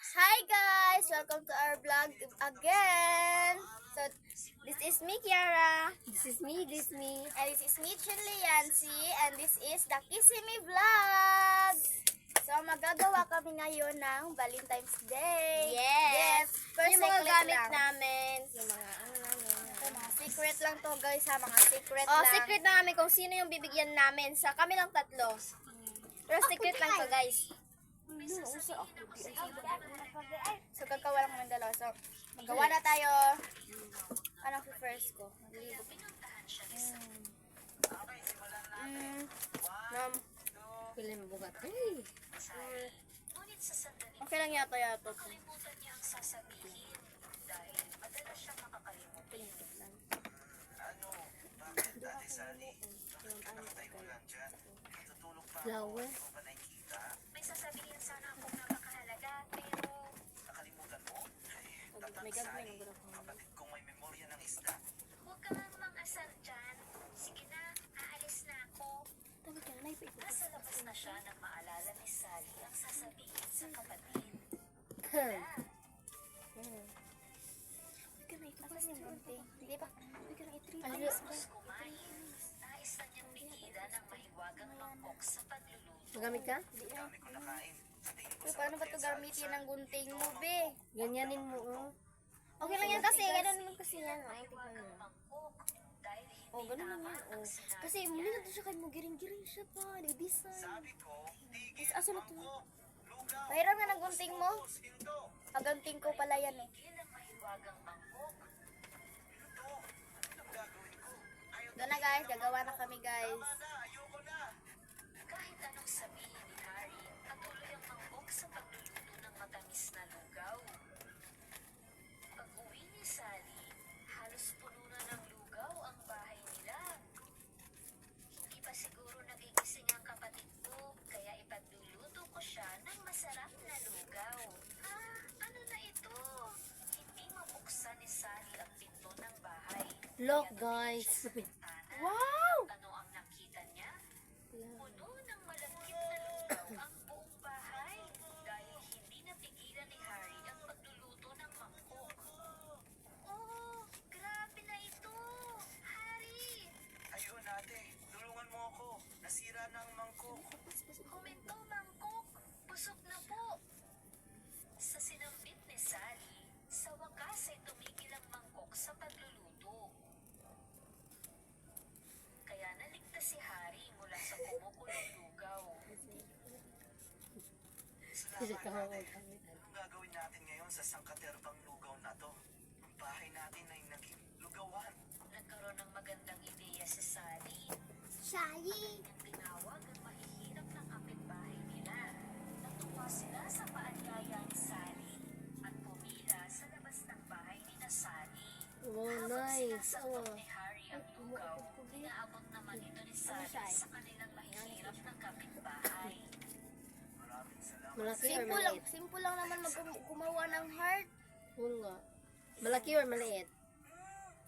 Hi guys! Welcome to our vlog again! So, this is me, Kiara. This is me, And this is me, Chunli Yancy. And this is the Kissimi Vlog! So, magagawa kami ngayon ng Valentine's Day. Yes! First Yung mga secret gamit lang. namin, yung mga namin. Ito, mga secret lang to guys ha, mga secret Oh, lang. secret na namin kung sino yung bibigyan namin. Sa kami lang tatlo. Pero secret lang to, guys. So, gagawa lang kami dalawa. So, magawa na tayo. Anong first ko? Maglilibot. Ma'am, pili mo bugat. Okay lang yata to. Flower. May sasabihin sana akong napakahalaga, pero Nakalimutan mo? May gagawin ng gulo ko. Kapatid kong may memorya ng isda. huwag ka nga mang-asar dyan. Sige na, aalis na ako. Nasa labas na siya nang maalala ni Sally ang sasabihin sa kapatid. Asan yung bunting? Hindi pa. Tapos kumain, nais na niyang pigilan ang mahiwagang mangkok sa pagluluto. Magamit ka? Dami ko nakain. Sa tingin ko Uy, paano ba ito gamitin ng gunting mo, be? Ganyanin mo, oh. Okay lang yan kasi. Ganun naman kasi yan. Mahiwagang mangkok dahil hindi Oh, ganun lang tama yan, ang oh. sinabi Kasi muli na to siya kay mo, giring-giring siya pa. Nag-design. sabi ko, tigil Asa na to? mangkok, lugaw, Pahiram nga ng gunting mo. sindo. Aganting ko pala yan eh. Tigil ang mahiwagang mangkok. Ito, anong gagawin ko? Ayaw Ito na guys, gagawa na kami guys. na, ayoko na. Kahit anong sabihin ni Harry, patuloy ang mangkok sa pagluluto ng matamis na lugaw. Pag-uwi ni Sally, halos puno na ng lugaw ang bahay nila. Hindi pa siguro nagigising ang kapatid ko, kaya ipagluluto ko siya ng masarap na lugaw. Ano na ito? Hindi mabuksan ni Sally ang pinto ng bahay. Look, Kaya guys. tumingin siya sa bintana. Wow! Ano ang nakita niya? Puno ng malagkit na lugaw ang buong bahay dahil hindi napigilan ni Harry ang pagluluto ng mangkok. Oh, grabe na ito! Harry! Ayun ate, tulungan mo ako. Nasira na ang mangkok. Huminto mangkok! Busog na po! Sa sinambit ni Sally, sa wakas ay tumigil ang mangkok sa pagluluto. Kaya naligtas si Harry mula sa kumukulong lugaw. Anong gagawin natin ngayon sa sangkaterbang lugaw na to? Ang bahay natin ay naging lugawan. Nagkaroon ng magandang ideya si Sally. Shai! Nang tinawag ang mahihirap ng kapitbahay nila. Natuwa sila sa paanyaya ni Sally at pumila sa labas ng bahay ni na Sally. Oh, Habang nice. sinasabot Oh. ni Harry ang lugaw, inaabot naman ito ni Sally sa kanilang mahihirap ng kapitbahay. Maraming salamat. Malaki or Simple lang, maliit? simple lang naman gumawa ng heart. Oo nga. Malaki or maliit?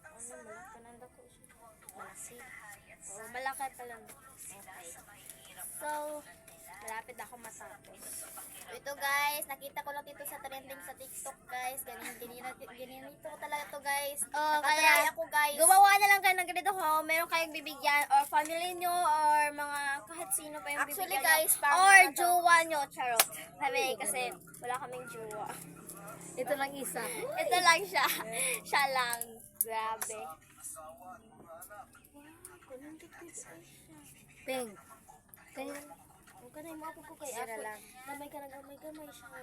Ano, malaki ko siya. Tuwang-tuwa sila Harry at Oh, Sally. malaki pa lang. Tulong sila sa mahihirap na So, tulad nila. malapit ako matapos. Sa pakiramdam Ito guys, nakita ko lang dito sa trending sa TikTok guys. Ganito ko talaga to guys. Oh, Nakatry kaya ako guys. gumawa na lang kayo ng ganito kung meron kayong bibigyan or family nyo or mga kahit sino pa yung Actually bibigyan guys, nyo. parang Or ano to? jowa nyo, charot. Sabi kasi wala kaming jowa. Ito lang isa. Ito lang siya. Siya lang. Grabe. Peng. Kaya, Huwag ka na yung mga ko kay Sira Apo. lang. Gamay ka na gamay siya.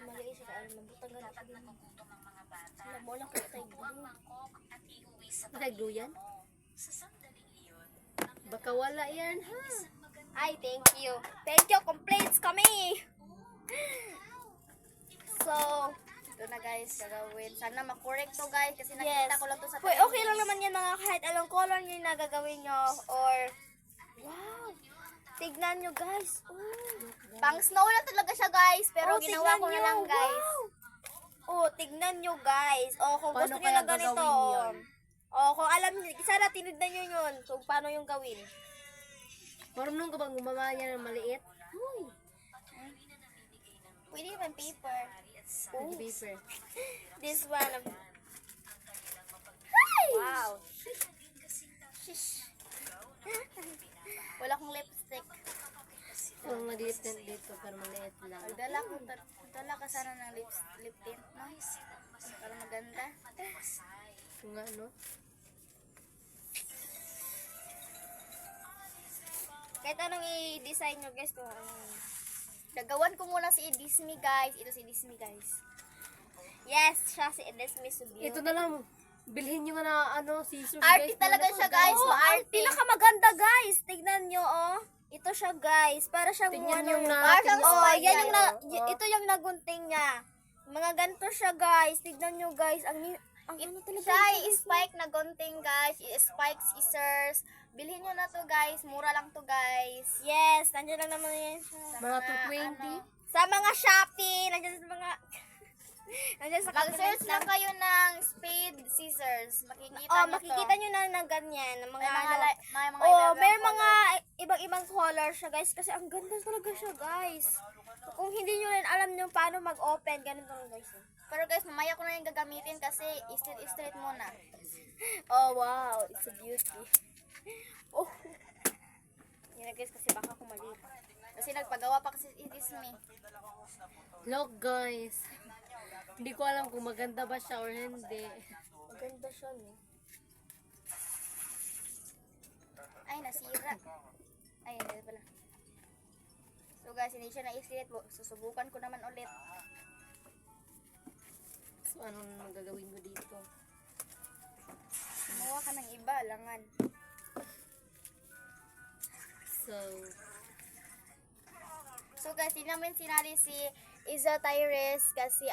Maliit siya. Kaya mabutan ka na siya din. nagugutom ang mga bata. Alam mo lang kaya tayo Tubo ang mangkok at iuwi sa Nakaglo yan? mo. Sa sandaling iyon, ang Baka wala yan, ha? isang maganda Ay, thank you. Thank you. Complaints kami. So, Ito na guys, gagawin. Sana makorek to guys kasi yes. nakita ko lang to sa Pwede, okay lang naman yan mga kahit anong color nyo yung nagagawin nyo. Or, wow. Tignan nyo guys. Oh. Pang snow na talaga siya guys, pero Oh, ginawa tignan ko na nyo. lang guys. Wow. Oh, tignan nyo guys. Oh, kung Paano gusto nyo kaya na ganito. gagawin yun? Oh, kung alam nyo, sana tinignan nyo yun. Kung paano yung gawin. Marunong ka bang gumawa niya ng maliit? Pwede naman paper. Tissue paper. This one. Wow. Shish. Wala akong lipstick. Ang maliit din dito, pero maliit lang. Dala ka sana ng lip tint, no? Para maganda. Kung nga, no? Kahit anong i-design nyo guys kung ano. Gagawan ko muna si Disney, guys. Ito si Disney, guys. Yes, siya si Edesme Subio. Ito na lang. Bilhin nyo nga na, scissors, Arty guys. talaga siya, guys. Oh, ang Arty. pinakamaganda guys. Tignan nyo oh. Ito siya guys. Para siyang Tingnan ano, yung na- Parang siyang oh, spy yan guy, yung oh. ito yung nagunting niya. Mga ganito siya guys. Tignan nyo guys. Ang ano talaga. Siya ay spike na gunting, guys. Spike scissors. Bilhin nyo na to, guys. Mura lang to, guys. Yes, nandiyan lang naman yan siya. Mga 220. Sa mga Shopee, nandiyan sa mga nandiyan sa Mag-search lang kayo ng spade scissors. Makikita Oh, nyo makikita to. nyo na ganyan. Ng mga, May mga oh, iba-ibang may color. mga ibang-ibang color siya guys. Kasi ang ganda talaga siya guys. Kung hindi nyo rin alam nyo paano mag-open, ganito lang guys. Pero guys, mamaya ko na yung gagamitin kasi straight muna. Oh, wow. It's a beauty. Oh. Yan na guys, kasi baka kumali. Kasi nagpagawa pa kasi si Disney. Look, guys. Hindi ko alam kung maganda ba siya or hindi. Maganda siya, no? Ay, nasira. Ay, hindi pala. So guys, hindi siya na-straight. Susubukan ko naman ulit. So, anong magagawin mo dito? Kumuha ka ng iba, langan. So guys, hindi namin sinali si Iza Tyrese kasi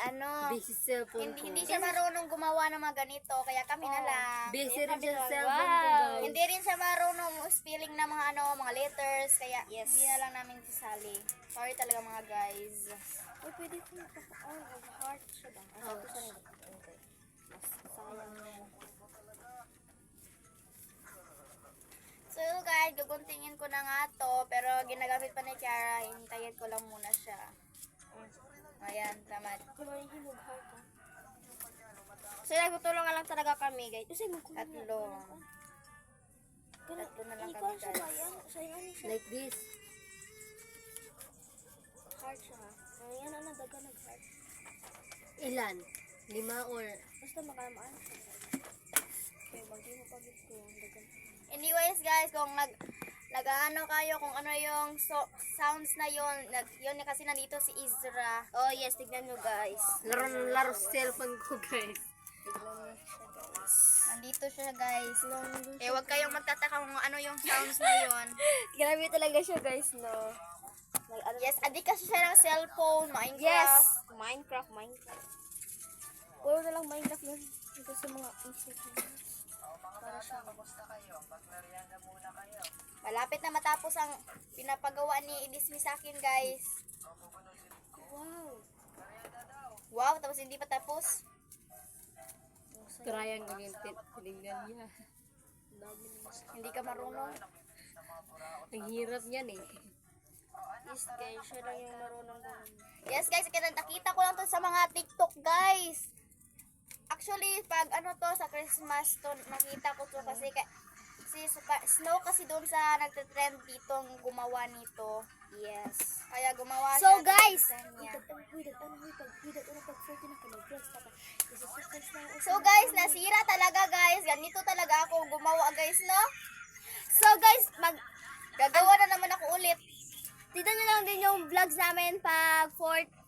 Busy cellphone ko. hindi siya marunong gumawa ng mga ganito, kaya kami na lang. Busy rin siya sa Wow. cellphone ko, guys. Hindi rin siya marunong spelling ng mga mga letters, kaya Yes. hindi na lang namin sisali. Sorry talaga mga guys. Uy, pwede ko magpapaan. Heart siya ba? Ang heart siya nila. Okay. Mas sayang na. So guys, guguntingin ko na nga to, pero ginagamit pa ni Kiara, hintayin ko lang muna siya. Ayan, salamat. Kumain mo heart ha? So, nagtutulungan lang talaga kami guys. Kasi mo Tatlo. Tatlo na lang kami guys. Sayang siya. Like this. Heart siya ha? Ayan na, daga nag-heart. Ilan? 5 or... Basta makamaan siya. Okay, magdi mo pag ito. Dagan. Anyways guys, kung nag-ano kayo kung ano yung sounds na yun, yun kasi nandito si Izra. Oh yes, tignan nyo guys. Laro sa cellphone ko, guys. Tignan nyo siya guys. Nandito siya guys. Eh, wag kayong magtataka kung ano yung sounds na yun. Grabe talaga siya guys, no? Yes, adik kasi siya ng cellphone, Minecraft. Yes! Minecraft. Puro na lang Minecraft yun. Ito sa mga Instagram. Para siya. Malapit na matapos ang pinapagawa ni Disney sa akin guys. Wow! Wow, tapos hindi pa tapos. Triangle yung tinignan niya. Hindi ka marunong. Ang hirap niyan eh. Yes guys, siya lang yung marunong gawin. Yes guys, nakita ko lang to sa mga TikTok guys. Actually, pag ano to sa Christmas to, nakita ko to kasi si Snow kasi doon sa nagte-trend ditong gumawa nito. Yes. Kaya gumawa So siya. guys, niya. So So guys, nasira talaga guys. Ganito talaga ako gumawa guys, no? So guys, Gagawa na naman ako ulit. tignan nyo lang din yung vlogs namin pag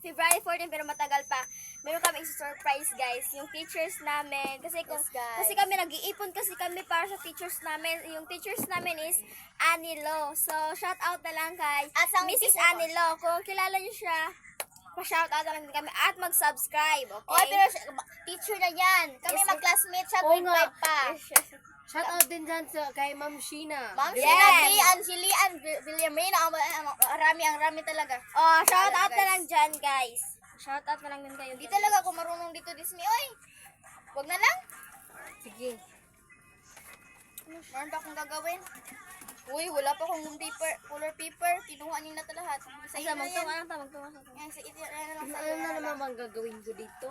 February 14 pero matagal pa. Meron kami surprise guys, yung teachers namin. Kasi Yes, guys. kasi kami nag-iipon kasi kami para sa teachers namin. Yung teachers namin is Anilo. So shout out na lang kay At sa Mrs. Anilo. Kung kilala niyo siya, pa-shout out na lang din kami at mag-subscribe, okay? Oh, pero teacher na yan. Kami Yes, mag-classmate siya, Oo grade nga. 5 pa. Shout out din dyan kay Ma'am Sheena. Ma'am, Yes. Sinabi, Angelian, Villamina, ang rami talaga. Oh, shout Wala, out na guys. lang dyan, guys. Shout out na lang din kayo. Hindi talaga ako marunong dito, Disney. Oy, wag na lang. Sige. Meron ba akong gagawin? Uy, wala pa akong paper, color paper. Kinuha niyo na ito lahat. Sa Asa, iyo na yan. magtunga sa Yan, sa iyo na lang Ano sa'yo. na naman bang gagawin ko dito?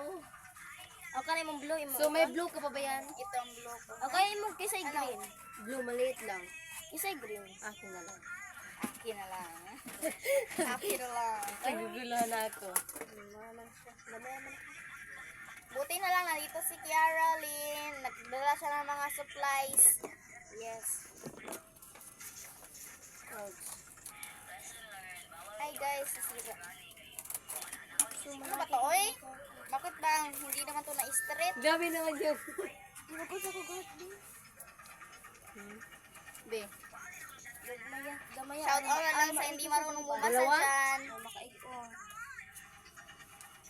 Okay na yung blue, imo. So, may blue ka pa ba yan? Ito ang blue ko. Okay, mo kisay green. Blue, maliit lang. Kisay green. Akin na lang. Akin na lang. Akin na lang. Naguguluhan na ako. Buti na lang nandito si Kiara Lynn. Nagdala siya ng mga supplies. Yes. Ouch. Hi guys. Ano ba to, oy? Bakit bang hindi naman to na-straight? Gabi naman yun. Be. Gamaya. Shout out na lang sa hindi marunong bumasa Dalawa? dyan. Makaiko.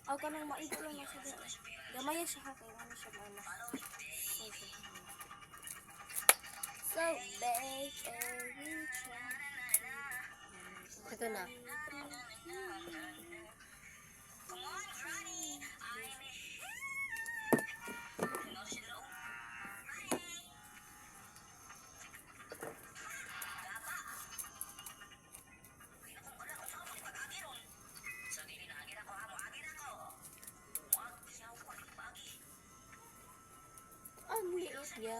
Ako nang maiko na sa dito. Gamaya siya ha, kaya ano siya mama. So, big every Ito na. Ang liit niya.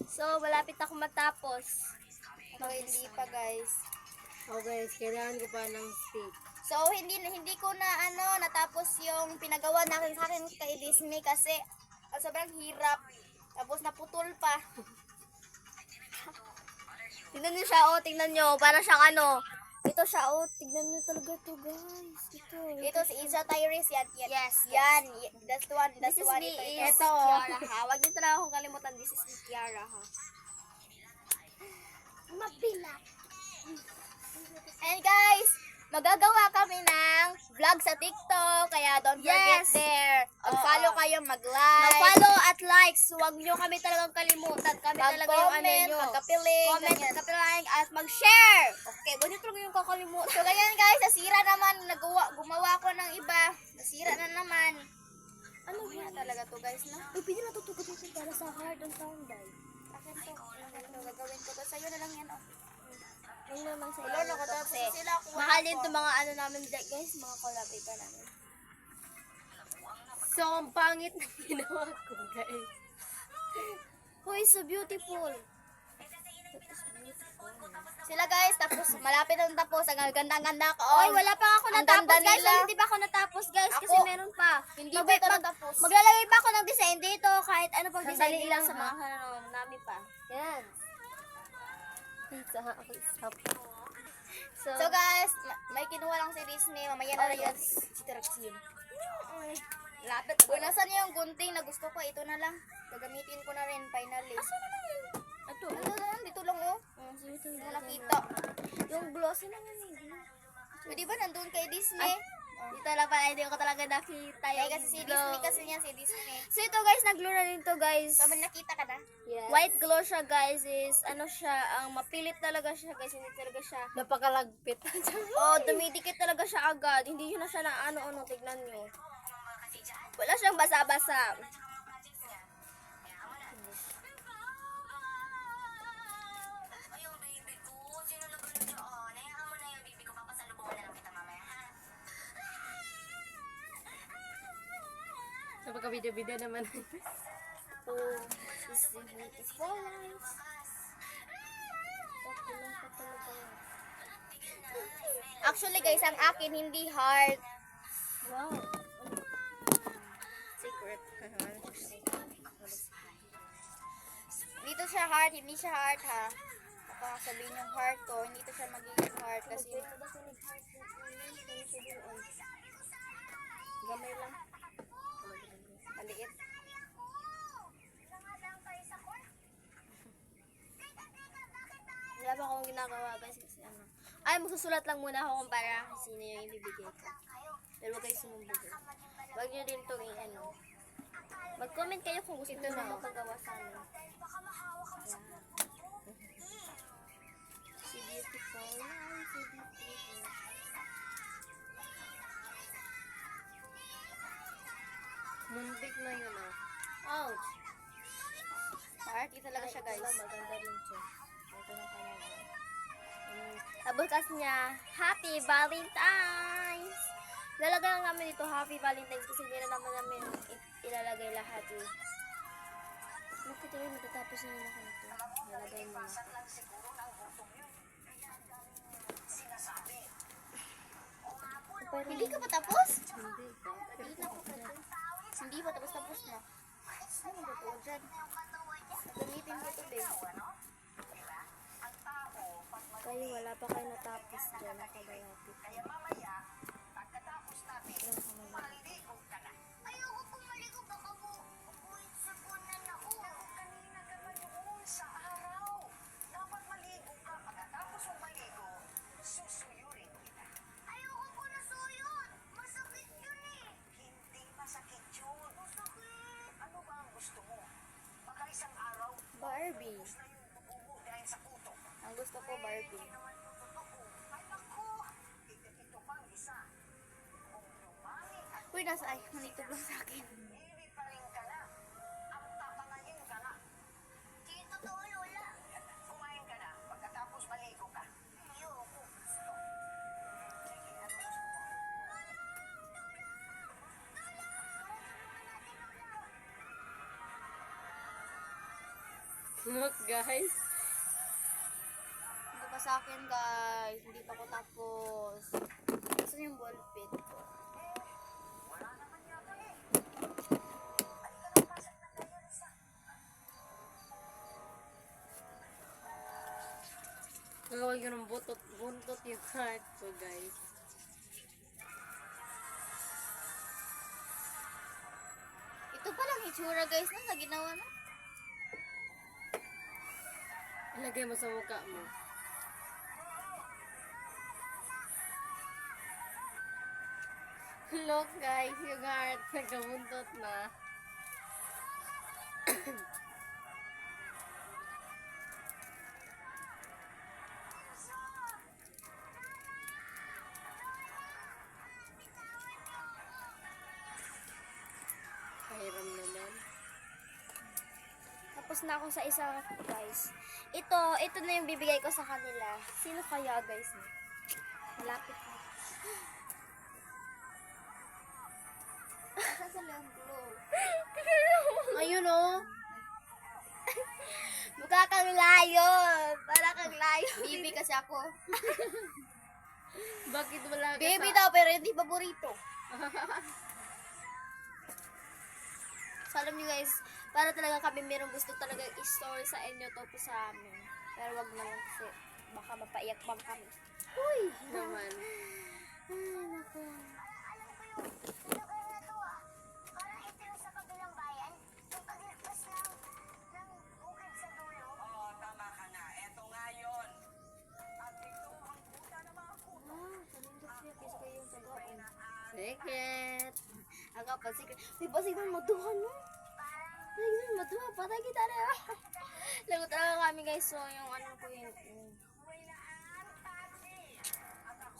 So, malapit ako matapos. Okay, hindi pa guys. Oh guys, kailangan ko pa ng stick. So, hindi ko na natapos yung pinagawa natin sa akin kay Disney kasi sobrang hirap. Tapos naputol pa. Tingnan niyo siya, oh, tingnan niyo. Para siyang ano. Ito siya, oh, tingnan niyo talaga to, guys. Ito si Isa Tyrese yan. Yes, Yan. That's the one. That's This the is one. me, Ito. is Kiara, ha. Huwag niyo talaga akong kalimutan. This is me, Kiara, ha. Mapila. And guys, magagawa kami ng vlog sa TikTok. Kaya don't forget Yes. there. Mag-follow kayo, mag-like. Mag-follow at likes. Huwag niyo kami talagang kalimutan. Kami talaga yung ano Mag-comment, niyo. magkapiling. Comment, ganyan. kapilang, at mag-share. Okay, huwag niyo talaga yung kakalimutan. So ganyan guys, nasira naman. Gumawa ko ng iba. Nasira na naman. Ano Kaya talaga to guys, no? Uy, pwede natutugot ito para sa heart on Sunday. Akin to. Gagawin ko to. Sa'yo na lang yan. Oh. Ayun naman sa Wala na ko tapos sila. kuha mahal ko. din to mga ano namin guys, mga collab pa namin. So, ang pangit na ginawa ko, guys. Who is so beautiful? Sila guys, tapos malapit na tapos. Ang ganda-ganda ko. Oy, wala pa ako Ang natapos ganda guys. nila. Hindi pa ako natapos guys kasi Ako, meron pa. hindi pa ito natapos. Maglalagay pa ako ng design dito kahit ano pang design Sandali nila lang, sa ha? mga ano namin pa. Yan. So guys, may kinuha lang si Disney. Mamaya na lang yan. Si Traxin. Lapit. Kung nasan yung gunting na gusto ko, ito na lang. Gagamitin ko na rin finally. Ito. Ito lang, dito lang oh. Ito Hindi mo nakita. yung glossy na yun. Pwede ba nandun kay Disney? Dito lang pala, hindi ko talaga nakita Ay, yung kasi si glow. Disney kasi niya, si Disney. So ito guys, nag-glow na rin to guys. Kami nakita ka na? Yes. White glow siya guys is ano siya, ang mapilit talaga siya guys, hindi talaga siya. Napakalagpit. Oh, dumidikit talaga siya agad. Hindi yun na siya na ano-ano, tignan nyo. Wala siyang basa-basa. Ayun, baby ko. Sino na gano'n dyan? Hayaan mo na yung baby ko. Papasalubungan na lang kita mamaya, ha? So, pagka-video-video naman. Oh, this is beautiful life. Tapulang pa talaga. Actually guys, ang akin hindi heart. Wow. Secret. Dito siya heart, hindi siya heart ha. Baka sabihin yung heart ko, hindi to siya magiging heart kasi Gamay lang. maliit. Wala pa akong ginagawa guys kasi ano. Ay, magsusulat lang muna ako kung para sino yung ibibigay ko. Pero huwag kayo sumumbugay. Huwag nyo din itong ano. Mag-comment kayo kung gusto nyo na magpagawa sa amin. Yan. Si beautiful. Ay, si beautiful. guys. Maganda rin siya. Ito na kanya. Tapos kasi niya, Happy Valentine's! Lalagay lang namin dito Happy Valentine's kasi hindi na naman namin ilalagay lahat eh. Bakit rin matatapos na yun ako nito? Lalagay mo na. Hindi ka pa tapos? Hindi pa. Hindi pa tapos na. Ano ba po dyan? Gamitin ko ito, babe. Kayo wala pa kayo natapos dyan. Nakabayapit. Ayoko pong maligo, baka po ubuhin sa punan ako. Kanina ka ba noon sa araw? Dapat maligo ka. Pagkatapos mong maligo, susuyurin kita. Ayoko po na suyod. Masakit yun eh. Hindi masakit yun. Masakit. Ano ba ang gusto mo? Baka isang araw, Barbie. na yung tubo mo dahil sa kuto. Ang gusto ko Barbie. Naman yung totoo. Ay naku. Ito pang isa. Kung lumami at Uy, nasa ay, manitog lang sa akin. Hindi pa rin ka na. Ang tatangayin ka na. Di totoo, Lola. Kumain ka na. Pagkatapos maligo ka. Ayoko. Gusto. Sige, ano gusto mo? Look, guys. Ito pa sa akin, guys. Hindi pa ko tapos. Gusto yung ballpen ko. Wala naman yata eh. Ay, ka lang pasok na kayo, Lisa. Gagawin ko ng buntot yung heart ko, guys. Ito pa lang itsura, guys, na sa ginawa na. Ilagay mo sa mukha mo. Look, guys, yung heart. Nagkabuntot na. Pahiram naman. Tapos na ako sa isa guys. Ito na yung bibigay ko sa kanila. Sino kaya guys? Malapit na. Asa sa lang glow? Ayun, oh. Mukha kang layon. Para kang layon. Baby kasi ako. Bakit wala ka Baby sa... daw, pero hindi paborito. So alam niyo guys, para talaga kami merong gusto talaga i-story sa inyo to po sa amin. Pero wag na lang kasi baka mapaiyak bang kami. Uy! naman? Lugar na to ah. Parang ito yung sa kabilang bayan. Yung paglagpas ng bukid sa dulo. Oo, tama ka na. Eto nga yun. At ito ang kuta ng mga kuto. Secret. Ako pa secret. May pasigang maduhan no? Ay, maduhan. Patay kita na. Lagot talaga kami guys. So yung ano ko yung...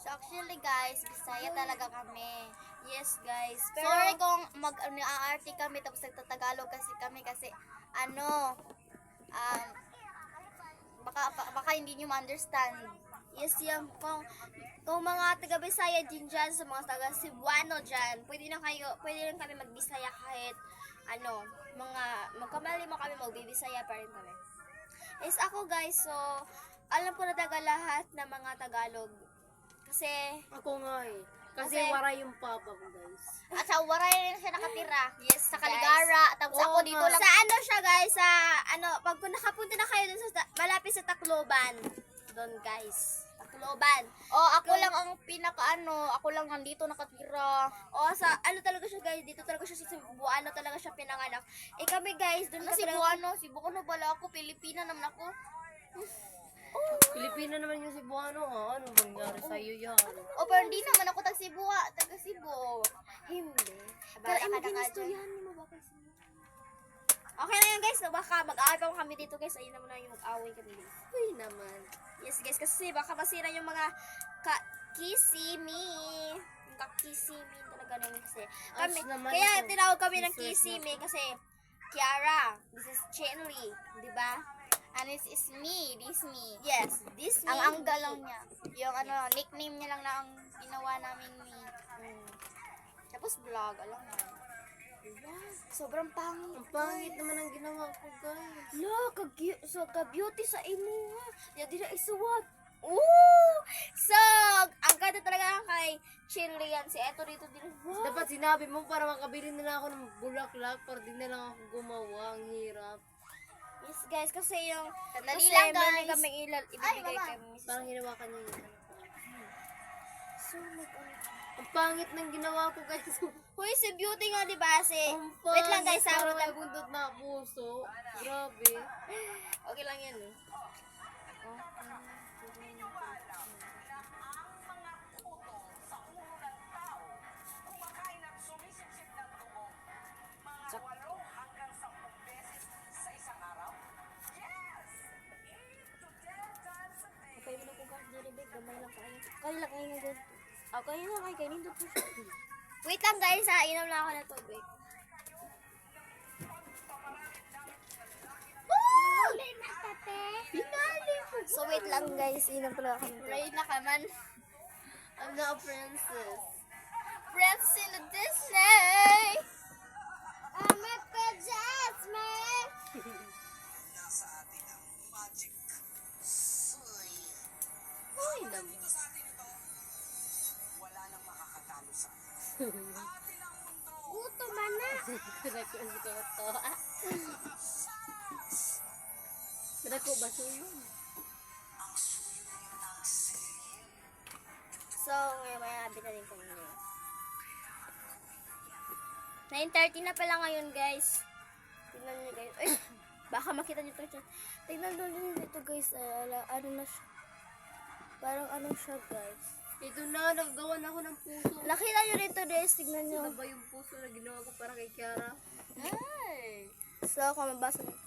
So actually, guys, Bisaya talaga kami. Yes guys. Pero, Sorry kung mag-aarte kami tapos nagtatagalog kasi kami kasi baka hindi nyo ma-understand. yes yan. Kung mga taga Bisaya din dyan, sa mga taga Cebuano dyan, pwede lang kami magbisaya kahit magkamali mo kami, magbibisaya pa rin kami. Is ako guys, so, alam ko na taga lahat ng mga Tagalog. Kasi, Ako nga eh. Kasi Okay. wala yung papa ko, guys. At sa Waray rin siya nakatira. yes, Sa Caligara. Tapos ako Oo dito nga. lang. Sa ano siya guys, sa pag kung nakapunta na kayo dun sa malapit sa Tacloban. Doon guys. Tacloban. Oh, ako lang ang ako lang nandito nakatira. O sa talaga siya guys, dito talaga siya sa Cebuano talaga siya pinanganak. Eh kami guys, doon Ano, Cebuano bala ako, Pilipina naman ako. Pilipino naman yung Cebuano, ha? Anong nangyari sa'yo yan? O, pero hindi naman ako taga Cebu. Hindi. Pero Bala ka na imagine ka istoryahan mo ba kasi? Okay na yan guys, no? Baka mag-away pa kami dito guys. Ayun naman na yung mag-away kami guys. Uy naman. Yes guys, kasi baka masira yung mga kisimi. Yung kakisimi talaga namin kasi. Kami, Ash naman kaya ito. tinawag kami ng Research kisimi kasi Kiara, this is Chenry, di ba? And is me, this me. Yes, this Ang name. angga lang niya. Yung ano, nickname niya lang na ang ginawa namin ni. Tapos vlog, alam mo. Sobrang pangit. Ang pangit naman ang ginawa ko, guys. Lo, ka-beauty sa imo ha. Ya dira isuwag. Ooh! So, ang ganda talaga kay Chilian. Si Eto dito din. Wow! Dapat sinabi mo para makabili nila ako ng bulaklak para di na lang ako gumawa. Ang hirap. Yes, guys, kasi yung... Sandali kasi lang, meron guys. kaming ibibigay mama. kay Mrs. Parang hinawakan niya yun. So, Ang pangit ng ginawa ko, guys. Hoy, si Beauty nga, di ba? Si... Ang Wait lang, guys. pangit, Ako parang may lang. bundot na puso. Grabe. Okay lang yan, eh. sa ulo ng tao, kumakain at sumisipsip ng tubo. Mga 8 hanggang 10 beses sa isang araw? Yes! 8 to 10 times a day. Okay, mo na kung kahit diribig. Gamay lang kayo. Kaya lang kayo nandun. Okay na kayo. Kayo nandun po siya. Wait lang, guys, ha. Inom lang ako ng tubig. So, wait lang, guys. Inom talaga ako ng tubig. Pray na ka man. I'm not a princess. Friends in the Disney! I'm a good Jasmine! Nasa atin ang magic. Soy. Ay, naman. Sa atin ito, wala nang makakatalo sa atin. Atin ang mundo. Guto man na! Pinag-uwas ko ito. Pinag-ko ba siya yun? Ang suyo ng silid. So, ngayon may habi na rin kami ngayon. 9:30 na pala ngayon, guys. Tingnan nyo, guys. Ay, baka makita nyo ito. Tingnan nyo dito, guys. Ano na siya. Parang ano siya, guys. Ito na, naggawa na ako ng puso. Nakita nyo dito, guys. Tignan nyo. Ano ba yung puso na ginawa ko para kay Kiara? Ay! So, ako mabasa nito.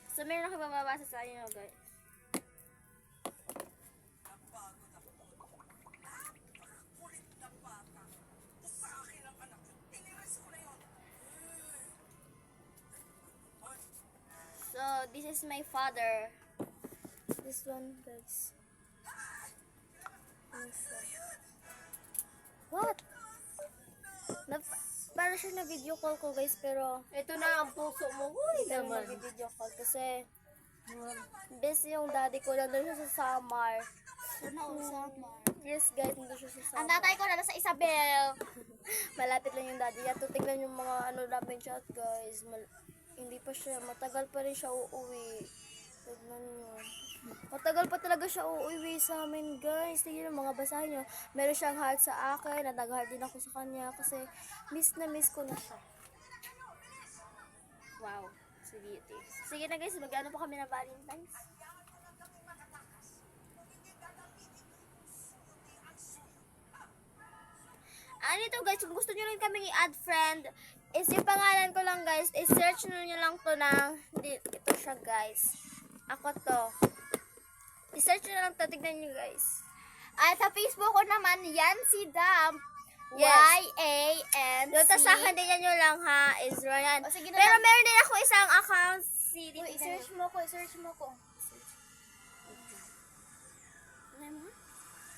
So, meron ako mababasa sa inyo, guys. Kulit na bata. Sa akin ang anak. Iniris ko na yun. So, this is my father. This one, guys. This one. What? Para siya na video call ko, guys, pero Ito na ang puso mo. Uy, hindi naman. na video call kasi busy yung daddy ko. Nandun siya sa Samar. Sana usama. Yes, guys, nandun siya sa Ang Samar. tatay ko na sa Isabel. Malapit lang yung daddy. Yan, tignan yung mga ano namin chat, guys. Hindi pa siya, matagal pa rin siya uuwi. Tignan nyo. Matagal pa talaga siya uuwi sa amin, guys. Tignan yung mga basahin nyo. Meron siyang heart sa akin. At nag-heart din ako sa kanya kasi miss na miss ko na siya. Wow. Si Beauty. Sige na, guys. Mag-ano pa kami na Valentine's. Ano ito, guys, kung gusto nyo rin kaming i-add friend, is yung pangalan ko lang, guys, i-search nyo lang to ng, ito siya, guys. Ako to. I-search nyo lang to, tignan nyo, guys. At sa Facebook ko naman, Yancy Dam. Yes. Y-A-N-C. Doon sa akin, din nyo lang, ha, is Ryan. O, sige na Pero lang. meron din ako isang account, si, Uy, i-search mo ko, i-search mo ko.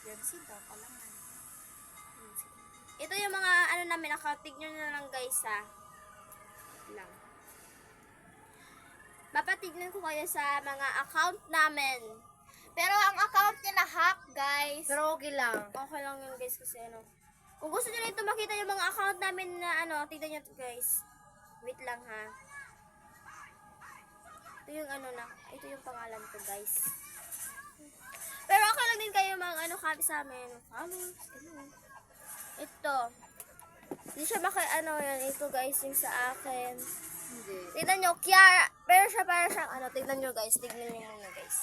Yancy Dam, alam mo. Ito yung mga, ano namin, account, tignan nyo lang, guys, ha. Lang. Papatignan ko kayo sa mga account namin. Pero ang account niya na hack, guys. Pero okay lang. Okay lang yun, guys, kasi ano. Kung gusto nyo rin ito makita yung mga account namin na ano, tignan nyo ito, guys. Wait lang, ha. Ito yung ano na, ito yung pangalan ko, guys. Pero okay lang din kayo mga ano kami sa amin. Ito. Hindi siya ano yan. Ito, guys, yung sa akin. Hindi. Tignan nyo, Kiara. Pero siya para siyang ano, tignan nyo, guys. Tignan nyo muna, guys.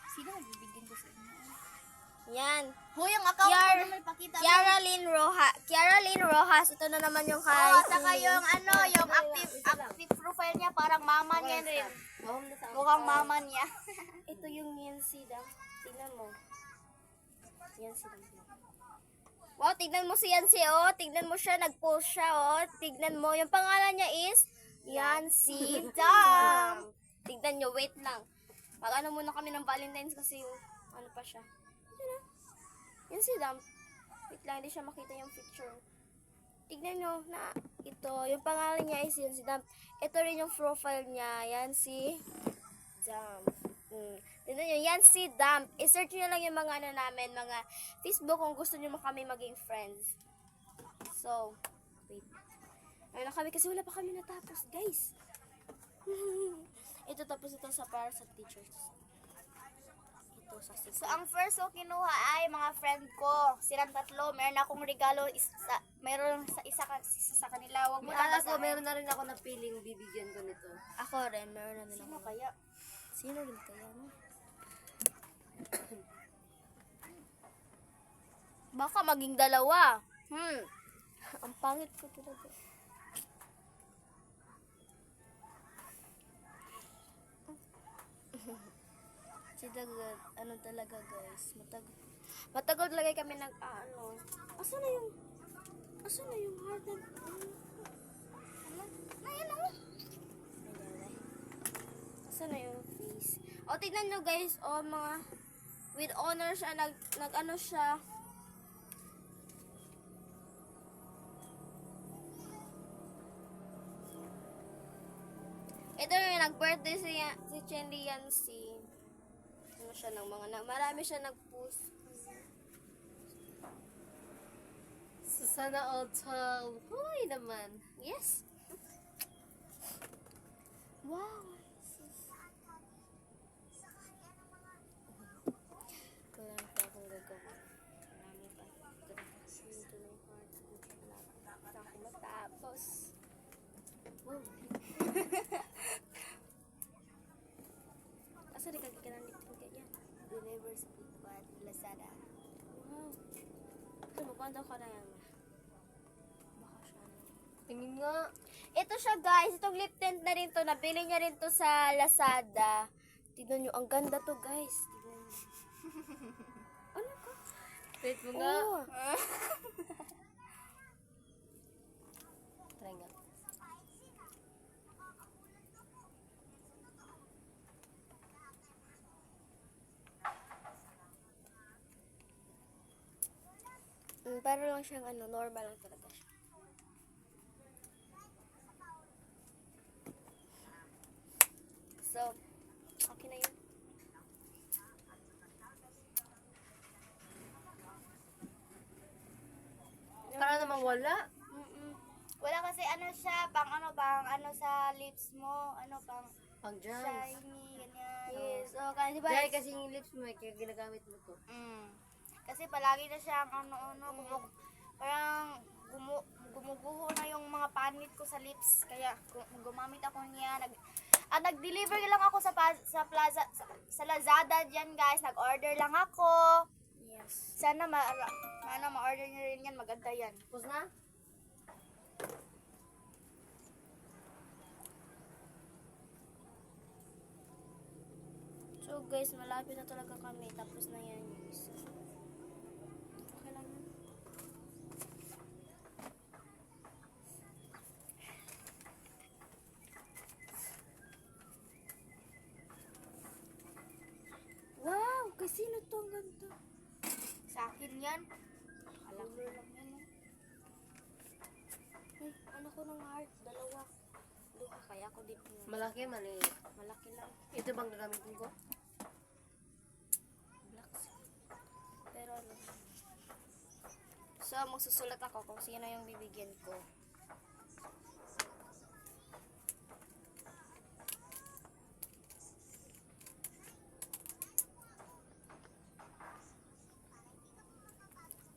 Sino magbibigyan ko sa inyo? Yan. Hoy, ang account Kiara- ko naman, pakita mo. Kiara Lynn Rojas. Ito na naman yung kay Oh, saka Cindy. yung ano, yung active profile niya, parang mama niya rin. Mukhang mama niya. Ito yung Yancy daw. Tignan mo. Yancy daw. Wow, tignan mo si Yancy, oh. Tignan mo siya, nag-post siya, oh. Tignan mo. Yung pangalan niya is Yan si Dam. Tignan nyo, wait lang. Mag-ano muna kami ng Valentine's kasi yung, ano pa siya. Yan na. Yan si Dam. Wait lang, hindi siya makita yung picture. Tignan nyo na ito. Yung pangalan niya is yan si Dam. Ito rin yung profile niya. Yan si Dam. Tignan nyo, yan si Dam. I-search nyo lang yung mga ano namin, mga Facebook kung gusto nyo kami maging friends. So, wait. Ayun na kami kasi wala pa kami natapos, guys. Ito tapos ito sa para sa teachers. Ito sa So, ang first ko kinuha ay mga friend ko. Silang tatlo. Meron akong regalo. Meron sa isa sa kanila. Huwag mo na Akala ko basahin. meron na rin ako na feeling bibigyan ko nito. Ako rin, meron na din Sino ako. kaya? Sino rin kaya, no? Baka maging dalawa. Ang pangit ko talaga. Si Dagat, ano talaga guys, matagal talaga kami nag, asa na yung heart and, asa na yung face? O, tignan nyo guys, mga, with honor siya, nag-ano siya, ito yung nag-birthday si Chen Liancy. Ano siya ng mga, marami siya nag-post. So, sana all tall. Huy naman. Yes. Wow. Wala pa akong gagawin. Marami pa. Ito ng heart. Wala pa ako matapos. Wow. Asa rin kagikanan dito kaya? Deliver Speed Bad Lazada. Wow. Ito, magpanda ka na yan. Baka siya na. Tingin nga. Ito siya guys, itong lip tint na rin to, nabili niya rin to sa Lazada. Tignan nyo, ang ganda to guys. Tignan nyo. Ano ka? Wait mo nga. Oh. Try nga. Pero lang siyang normal lang talaga siya. So, okay na yun. Para naman wala. Wala kasi siya, pang sa lips mo, pang Pang jams. shiny, ganyan. Yes, so, kasi diba, Dahil kasi yung lips mo, kaya ginagamit mo to. Kasi palagi na siyang parang gumuguho na yung mga panit ko sa lips. Kaya gumamit ako niya. Nag-deliver lang ako sa plaza, sa Lazada dyan guys. Nag-order lang ako. yes. Sana ma-order niyo rin yan. Maganda yan. Tapos na? So guys, malapit na talaga kami. Tapos na yan yung isa. Okay lang yun. Wow! Kasino to ang ganda? Sa akin yan. Alam mo lang yan. Ay, ano ko ng heart? Dalawa. Duha kaya ako dito. Malaki, maliit. Malaki lang. Ito bang gagamitin ko? Blacks. Pero ano. So, magsusulat ako kung sino yung bibigyan ko.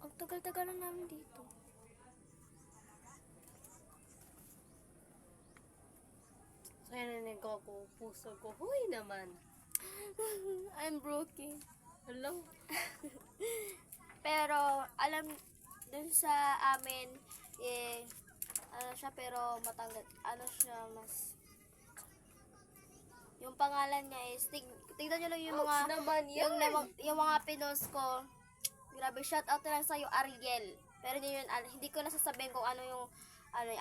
Ang tagal-tagal na namin dito. So, yan naninig ko puso ko. Huy naman. I'm broken. Hello? Pero, alam, dun sa amin, ano siya, pero matanggal, ano siya, mas, yung pangalan niya is, tignan nyo lang yung mga, naman yung mga pinos ko, grabe, shout out na lang sa'yo, Ariel. Pero hindi ko nasasabihin kung ano yung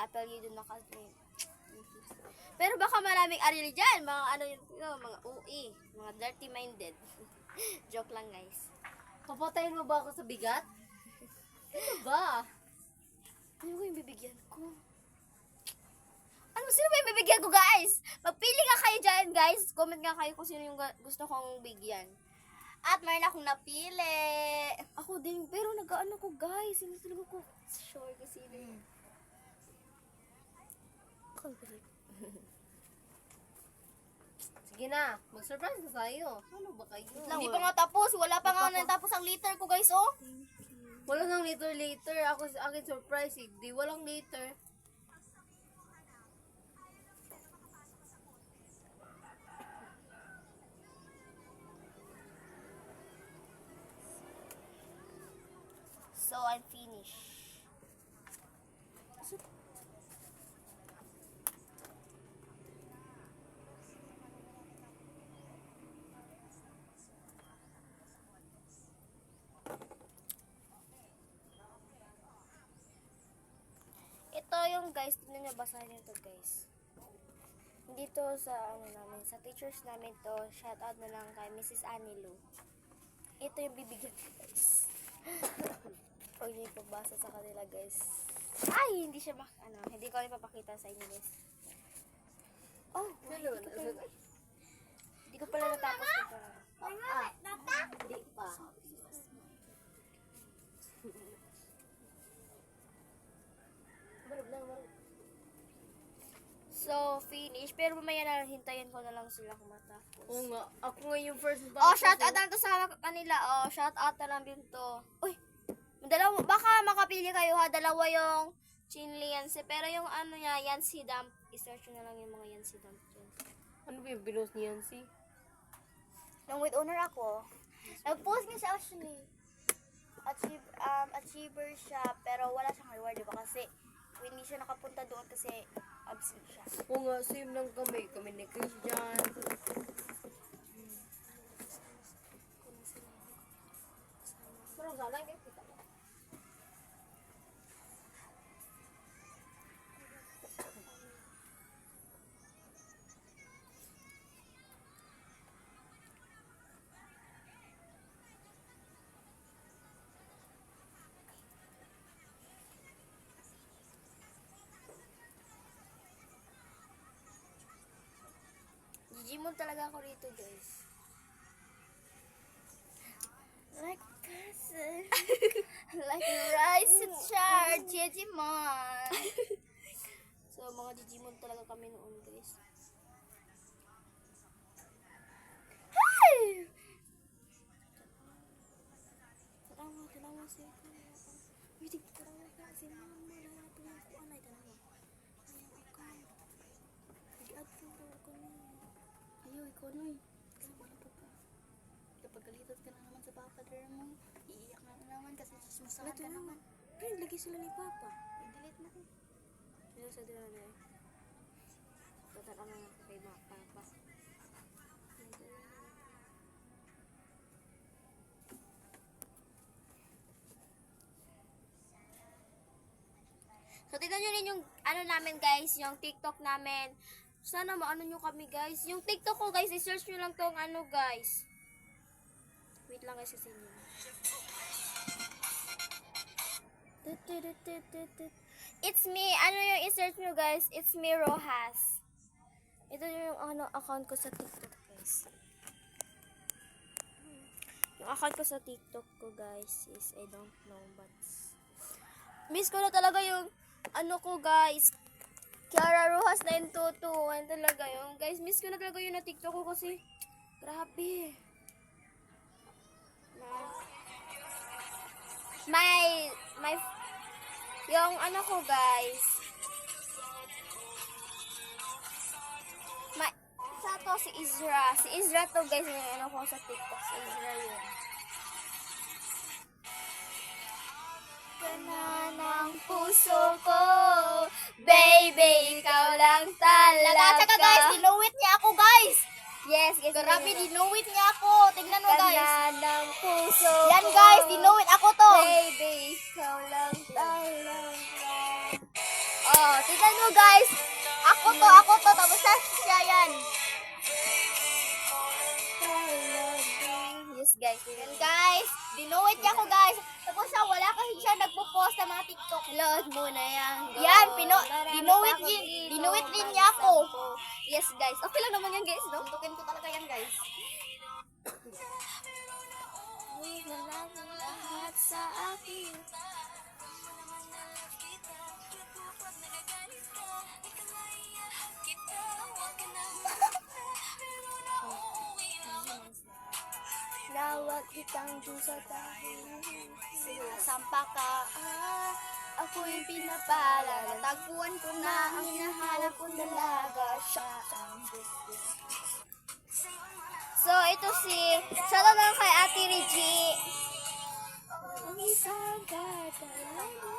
apelyido na kasi, Pero baka maraming arili dyan. Mga ano yun, mga UI. Mga dirty-minded. Joke lang, guys. Papatayin mo ba ako sa bigat? Ano ba? Ano ko yung bibigyan ko? Ano, sino ba yung bibigyan ko, guys? Magpili nga kayo dyan, guys. Comment nga kayo kung sino yung gusto kong bigyan. At mayroon akong napili. Ako din, pero nag-ano ko, guys. Hindi talaga ko sure kasi sino yun. Sige na, mag-surprise na tayo. Ano ba kayo? Hindi pa nga tapos. Wala pa nga natapos ang liter ko, guys, oh. Wala nang later. Ako sa akin surprise eh. Di walang later. So, I'm finished. Ito yung guys, tignan nyo, basahin nyo to guys. Dito sa ano namin, sa teachers namin to, shout out na lang kay Mrs. Anilu. Ito yung bibigyan ko guys. Huwag niyo ipabasa sa kanila guys. Ay, hindi siya hindi ko rin papakita sa inyo guys. Oh, hindi ko pala natapos ito. Di pa. So, finish. Pero mamaya na, hintayin ko na lang sila kumatapos. Oo nga. Ako nga yung first Oh, shout out na to sa kanila. Oh, shout out na lang din to. Uy, baka makapili kayo ha. Dalawa yung Chinli Yancy. Pero yung ano niya, Yancy Dump. I-search nyo na lang yung mga Yancy Dump dyan. Ano ba yung binos ni Yancy? Nung with honor ako, nag-post nga siya actually. Achiever siya, pero wala siyang reward, diba? Kasi hindi siya nakapunta doon kasi absent siya. Oo nga, same lang kami. Kami ni Christian. Pero sana hindi kita. Digimon talaga ako rito guys. Like cousin. Like rice and char, Digimon. So, mga Digimon talaga kami noon guys. Hey! Tanawa siya. Hindi ko tanawa kasi naman mo lang ito yung kuanay tanawa. Ayaw ako. Hindi ko na. Ayaw, ikaw na eh. Kasi wala pa pa. Kapag galitot ka na naman sa papa, dara mo, iiyak na naman kasi sumasahan ka naman. Pero lagi sila ni Papa. I-delete na eh. Hello sa dira na. Tataka na ako kay Papa. So, tignan nyo rin yung, ano namin guys, yung TikTok namin. Sana maano nyo kami guys. Yung TikTok ko guys, i-search nyo lang tong ano guys. Wait lang guys kasi nyo. It's me, ano yung i-search nyo guys, it's me Rojas. Ito yung ano, account ko sa TikTok guys. Yung account ko sa TikTok ko guys is, I don't know but miss ko na talaga yung ano ko guys, Kiara Rojas 922, talaga yung guys, miss ko na talaga yung na TikTok ko kasi grabe. My yung ano ko guys, sa to si Izra to guys, yung ano ko sa TikTok, si Izra yun. Kana ng puso ko, baby, ikaw lang talaga. At saka guys, dinuwit niya ako guys. Yes, guys. Grabe, dinuwit niya ako. Tignan mo guys. Kana ng puso Yan ko, guys, dinuwit ako to. baby, ikaw lang talaga. Oh, tignan mo guys. Ako to, tapos na siya yan. Yes, guys. Yan guys, dinuwit niya ako guys. Tapos siya, wala kasi siya nagpo-post sa mga TikTok. Load muna yan. Yan, dinuwit din niya ako. Yes, guys. Okay lang naman yan, guys, no? Tuntukin ko talaga yan guys. Lahat sa akin. Lawag itang dusa dahil Sampa ka, ako'y pinapala. natagpuan ko na ang hinahanap kong dalaga. So, ito si... Shoutout lang kay Ate Reggie. Ang isang katalaga.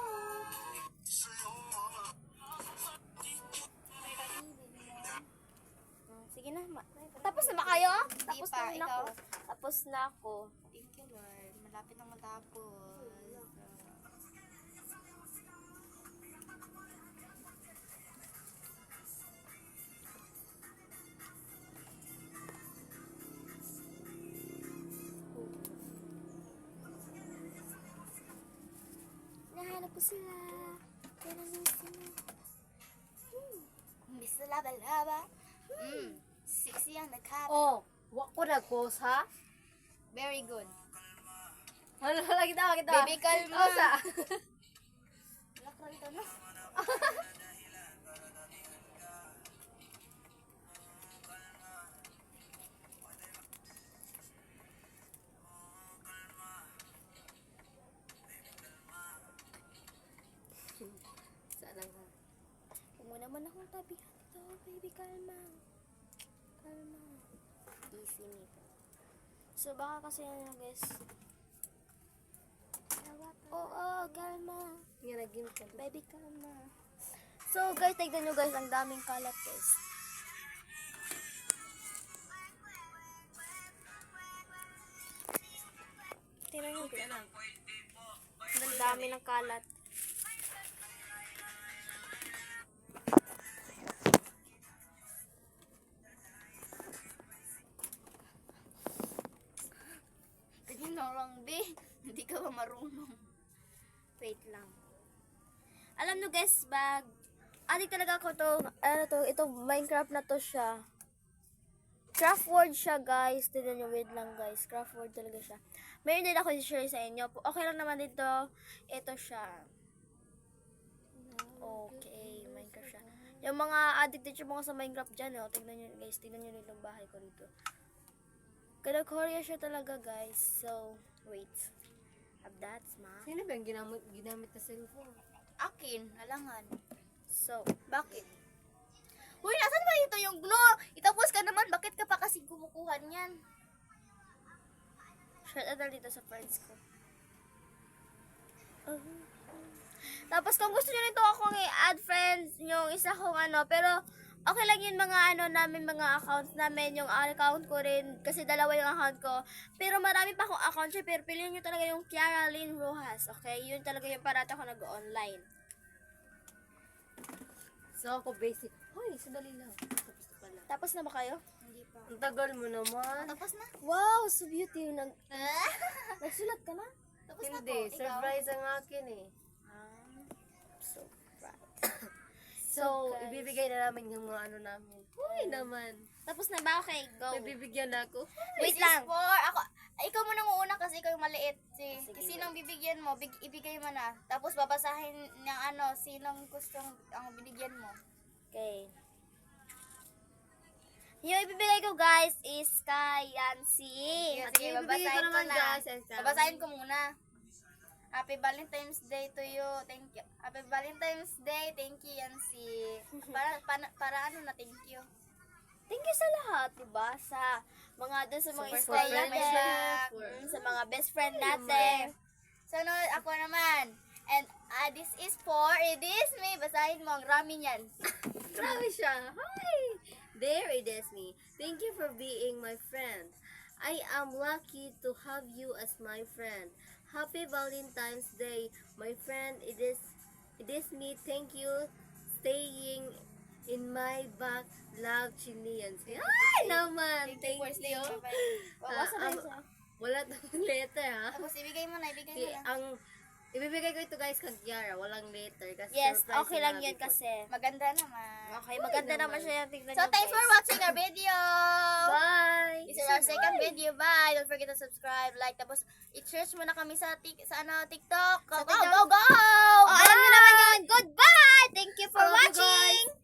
Sige na. Tapos na ba kayo? Tapos pa, na rin ikaw? ako. Tapos na ako. Thank you Lord, malapit na matapos. Nahanap ko sila. Kaya namin sila. Miss na laba-laba. Sexy ang nakap. Oh, wa ko nag-post ha? Very good. Hala, kita. Baby, kalma. Osa. Lakra ito na. Sana nga. Huwag mo naman akong tabihan ito, baby. Kalma. Kalma. Easy nito. So, baka kasi ano, guys. Oo, kalma. Nga naging ka. Baby, kalma. So, guys, tignan nyo, guys. Ang daming kalat, guys. Tignan nyo, guys. Ang dami ng kalat. Ganyan lang, be. Hindi ka ba marunong? Wait lang. Alam nyo guys, adik talaga ako ito Minecraft na to siya. Craft word siya guys. Tignan nyo, wait lang guys. Craft word talaga siya. Meron din ako i-share sa inyo. Okay lang naman dito. Ito siya. Okay, Minecraft siya. Yung mga addicted siya mga sa Minecraft dyan, oh. Tignan nyo guys. Tignan nyo yung bahay ko dito. Korea siya talaga guys. So, wait. That's ma. Sino ba yung ginamit na cellphone? Akin, alangan. So, Bakit? Uy, nasan ba ito yung glue? Itapos ka naman, bakit ka pa kasi kumukuha niyan? share na dito sa friends ko. Tapos kung gusto nyo nito akong i-add friends, yung isa kong pero okay lang yun mga mga accounts namin, yung account ko rin, kasi dalawa yung account ko. Pero marami pa akong account siya, pero piliin nyo talaga yung Kiara Lynn Rojas, okay? Yun talaga yung parati ako nag-online. So ako basic. Hoy, sandali lang. Tapos na pala. Tapos na ba kayo? Hindi pa. Ang tagal mo naman. Tapos na? Wow, so beauty. Nagsulat ka na? Tapos na Hindi, to. Ikaw? surprise ang akin eh. So, right. So, guys. ibibigay na namin yung mga namin. Hoy naman. Tapos na ba? Okay, go. May bibigyan na ako. Wait This lang. is for, ikaw mo nang uuna kasi ikaw yung maliit. Sinong bibigyan mo, ibigay mo na. Tapos babasahin ng sinong gustong ang binigyan mo. Okay. Yung ibibigay ko guys is kay Yancy. Sige, ibibigay ko babasahin ko naman, na. guys. Babasahin ko muna. Happy Valentine's Day to you. Thank you. Happy Valentine's Day. Thank you, Yancy. Para thank you. Thank you sa lahat, diba? Sa mga dun sa mga Super school friend natin, natin. sa mga best friend natin. So, ako naman. And this is for, it is me. Basahin mo, ang rami niyan. Grabe siya. Hi! There it is me. Thank you for being my friend. I am lucky to have you as my friend. Happy Valentine's Day, my friend. It is me. Thank you staying In my back, love Chileans. Ay naman! Thank you. Bawasan na Ah, isa. Wala tong letter ha. Tapos ibigay mo na. Ang ibibigay ko ito guys kag Kiara, walang letter kasi Yes, surprise okay yung lang mga yun people. kasi. Maganda naman. Okay, maganda naman siya yung tignan So, nyo, thanks for guys. watching our video. Bye! This is our second video. Bye. Don't forget to subscribe, like, tapos i-search mo na kami sa TikTok. Go, go, TikTok. go, go! Oh, alam nyo naman yun. Goodbye! Thank you for I love you watching! guys.